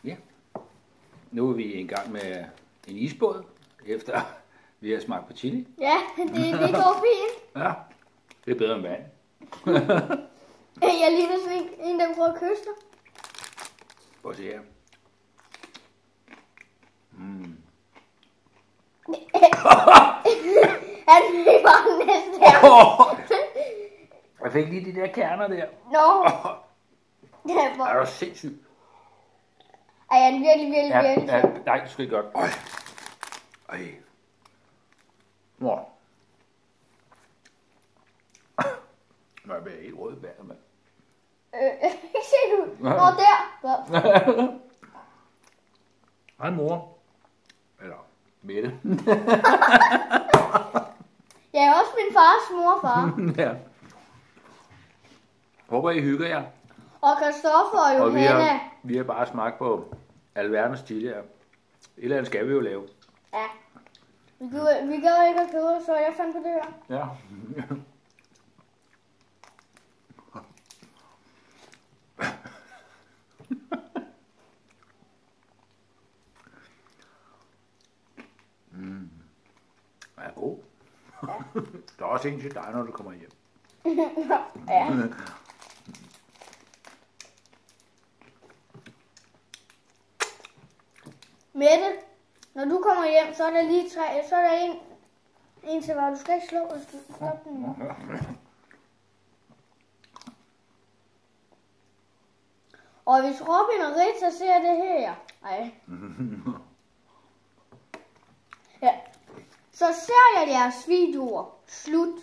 Ja. Nu er vi i gang med en isbåd, efter vi har smagt på chili. Ja, det går fint. Ja, det er bedre end vand. Jeg ligner sådan en, der prøver at kysse dig. Prøv at se her. Han fik bare næste her. Jeg fik lige de der kerner der. Nå. Er du sindssygt? Ej, jeg er virkelig. Ja, nej, det skal ikke godt. Ej. Nå. Nå, jeg bliver helt rød i vandet, mand. Ikke se du. Nå, der. Hej, mor. Eller Mette. Jeg er også min fars mor og far. Ja. Håber, I hygger jer. Og Christoffer og Og Johanna. vi har bare smagt på alverdens chili her. Et eller andet skal vi jo lave. Ja. Vi gad ikke at købe, så jeg fandt på det her. Ja. Er god. Der er også en til dig, når du kommer hjem. Ja. Mette, når du kommer hjem, så er der lige så er der en til hver. Du skal ikke slå og stoppe den nu. Og hvis Robin og Rita ser det her, ja, så ser jeg deres videoer. Slut.